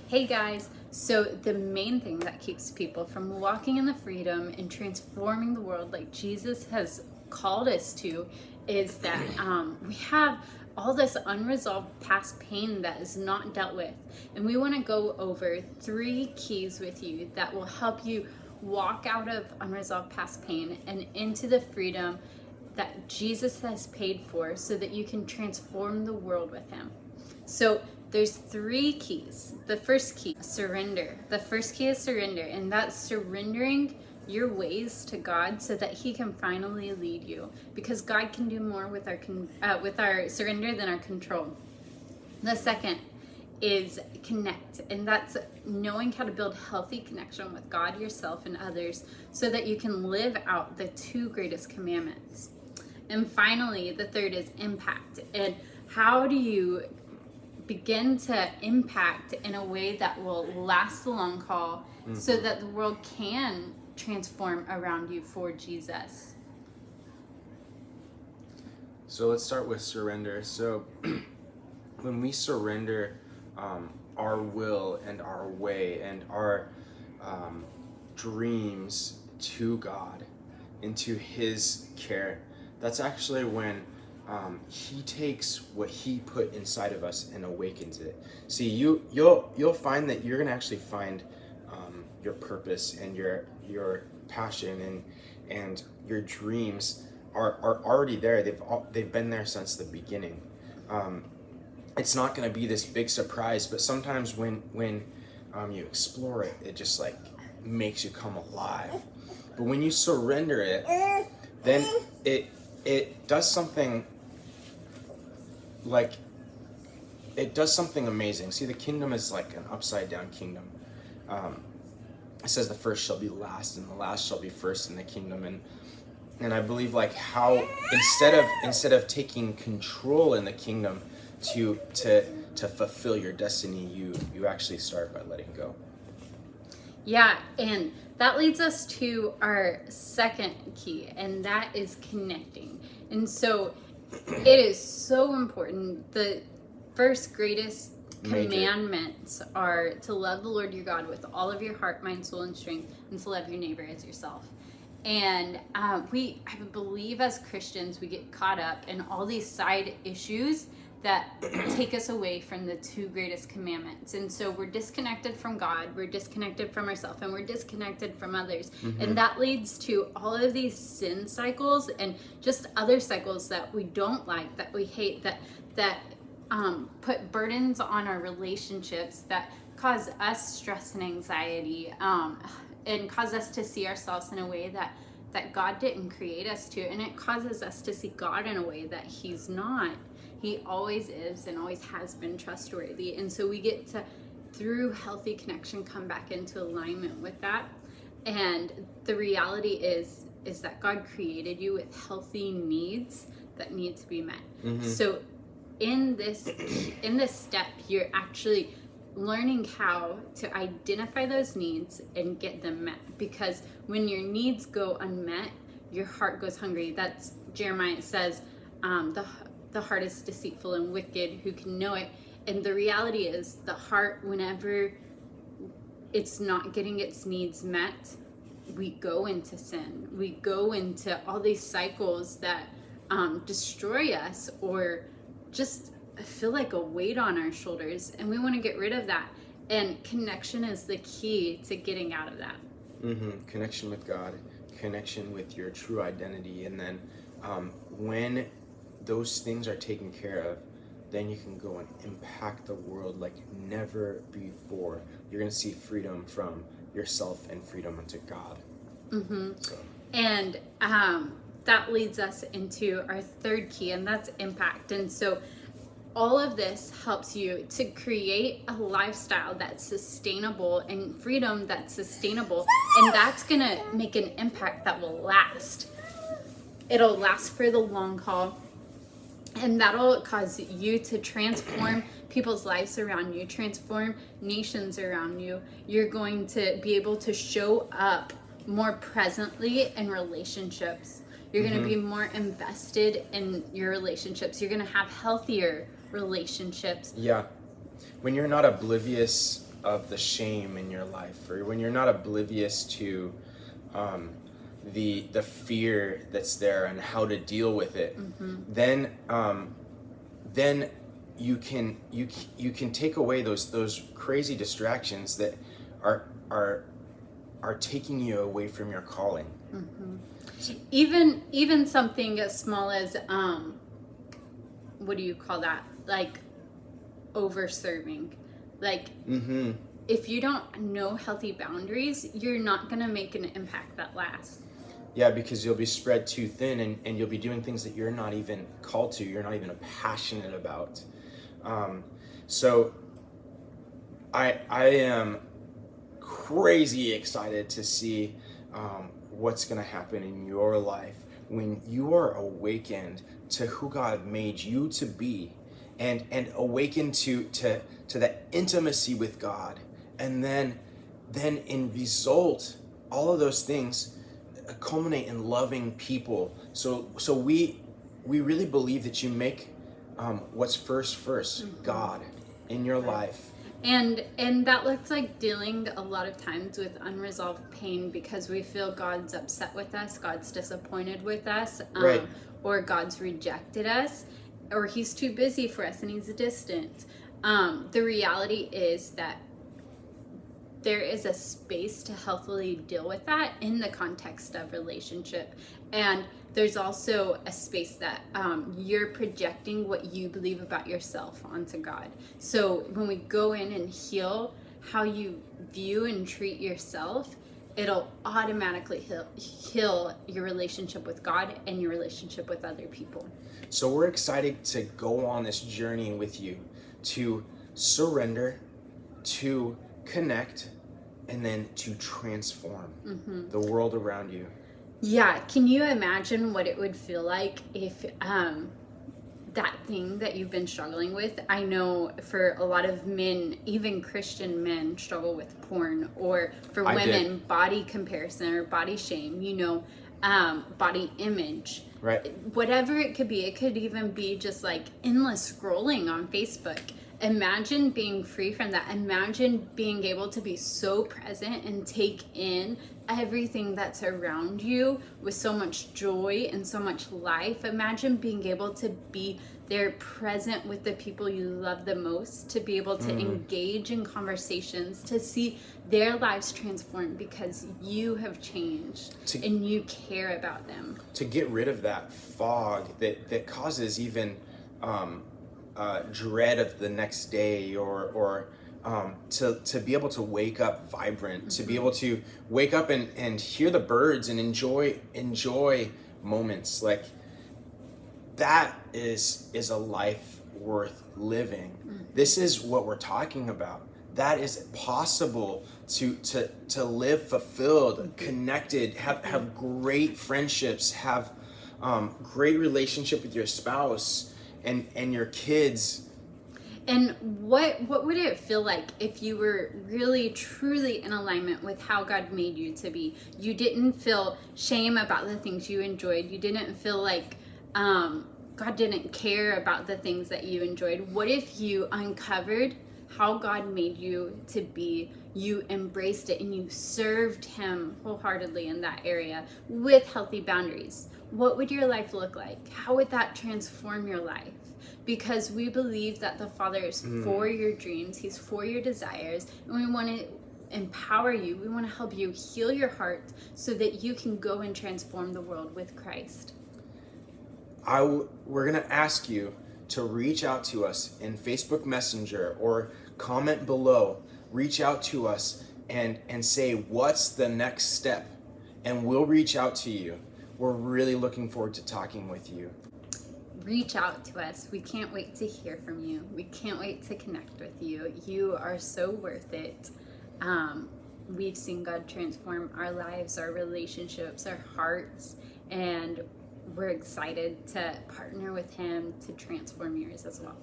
Hey guys, so the main thing that keeps people from walking in the freedom and transforming the world like Jesus has called us to is that we have all this unresolved past pain that is not dealt with. And we want to go over 3 keys with you that will help you walk out of unresolved past pain and into the freedom that Jesus has paid for so that you can transform the world with him. So there's 3 keys. The first key, surrender. The first key is surrender, and that's surrendering your ways to God so that he can finally lead you, because God can do more with our surrender than our control. The second is connect, and that's knowing how to build healthy connection with God, yourself, and others so that you can live out the 2 greatest commandments. And finally, the third is impact. And how do you begin to impact in a way that will last the long haul so that the world can transform around you for Jesus? So let's start with surrender. So when we surrender our will and our way and our dreams to God, into his care, that's actually when he takes what he put inside of us and awakens it. See, you'll find that you're gonna actually find your purpose and your passion and your dreams are already there. They've been there since the beginning. It's not gonna be this big surprise, but sometimes when you explore it, it just like makes you come alive. But when you surrender it, then it does something amazing. See, the kingdom is like an upside down kingdom. It says the first shall be last and the last shall be first in the kingdom. And I believe like how instead of taking control in the kingdom to fulfill your destiny, you actually start by letting go. Yeah, and that leads us to our second key, and that is connecting. And so it is so important. The first greatest commandments are to love the Lord your God with all of your heart, mind, soul, and strength, and to love your neighbor as yourself. And I believe as Christians, we get caught up in all these side issues that take us away from the 2 greatest commandments. And so we're disconnected from God, we're disconnected from ourselves, and we're disconnected from others. And that leads to all of these sin cycles and just other cycles that we don't like, that we hate, that put burdens on our relationships, that cause us stress and anxiety, and cause us to see ourselves in a way that God didn't create us to. And it causes us to see God in a way that he's not. He always is and always has been trustworthy. And so we get to, through healthy connection, come back into alignment with that. And the reality is that God created you with healthy needs that need to be met. So in this step, you're actually learning how to identify those needs and get them met. Because when your needs go unmet, your heart goes hungry. That's Jeremiah says, the heart is deceitful and wicked, who can know it? And the reality is the heart, whenever it's not getting its needs met, we go into sin. We go into all these cycles that destroy us or just feel like a weight on our shoulders. And we want to get rid of that. And connection is the key to getting out of that. Connection with God, connection with your true identity. And then when those things are taken care of, then you can go and impact the world like never before. You're going to see freedom from yourself and freedom unto God. So. And that leads us into our third key, and that's impact. And so all of this helps you to create a lifestyle that's sustainable and freedom that's sustainable, and that's going to make an impact that will last. It'll last for the long haul. And that'll cause you to transform people's lives around you, transform nations around you. You're going to be able to show up more presently in relationships. You're going to be more invested in your relationships. You're going to have healthier relationships. Yeah. When you're not oblivious of the shame in your life, or when you're not oblivious to the fear that's there and how to deal with it, then you can take away those crazy distractions that are taking you away from your calling. Even something as small as what do you call that? Like over serving. Like if you don't know healthy boundaries, you're not gonna make an impact that lasts. Yeah, because you'll be spread too thin, and you'll be doing things that you're not even called to, you're not even passionate about. So I am crazy excited to see what's going to happen in your life when you are awakened to who God made you to be, and awakened to that intimacy with God, and then in result, all of those things culminate in loving people. So we really believe that you make what's first, God in your life. And that looks like dealing a lot of times with unresolved pain because we feel God's upset with us, God's disappointed with us, Right. or God's rejected us, or he's too busy for us and he's distant. The reality is that there is a space to healthily deal with that in the context of relationship. And there's also a space that you're projecting what you believe about yourself onto God. So when we go in and heal how you view and treat yourself, it'll automatically heal your relationship with God and your relationship with other people. So we're excited to go on this journey with you, to surrender, to connect, and then to transform the world around you. Yeah, can you imagine what it would feel like if that thing that you've been struggling with, I know for a lot of men, even Christian men struggle with porn, or for women, body comparison or body shame, body image. Right. Whatever it could be. It could even be just like endless scrolling on Facebook. Imagine being free from that. Imagine being able to be so present and take in everything that's around you with so much joy and so much life. Imagine being able to be there present with the people you love the most, to be able to engage in conversations, to see their lives transformed because you have changed and you care about them. To get rid of that fog that causes even dread of the next day, or to be able to wake up vibrant, to be able to wake up and hear the birds and enjoy moments like that is a life worth living. This is what we're talking about. That is possible to live fulfilled, connected, have great friendships, have great relationship with your spouse and your kids. And what would it feel like if you were really truly in alignment with how God made you to be? You didn't feel shame about the things you enjoyed. You didn't feel like God didn't care about the things that you enjoyed. What if you uncovered how God made you to be, you embraced it, and you served him wholeheartedly in that area with healthy boundaries? What would your life look like? How would that transform your life? Because we believe that the Father is for your dreams, he's for your desires, and we want to empower you. We want to help you heal your heart so that you can go and transform the world with Christ. We're going to ask you to reach out to us in Facebook Messenger or comment below. Reach out to us and say, what's the next step? And we'll reach out to you. We're really looking forward to talking with you. Reach out to us. We can't wait to hear from you. We can't wait to connect with you. You are so worth it. We've seen God transform our lives, our relationships, our hearts, and we're excited to partner with him to transform yours as well.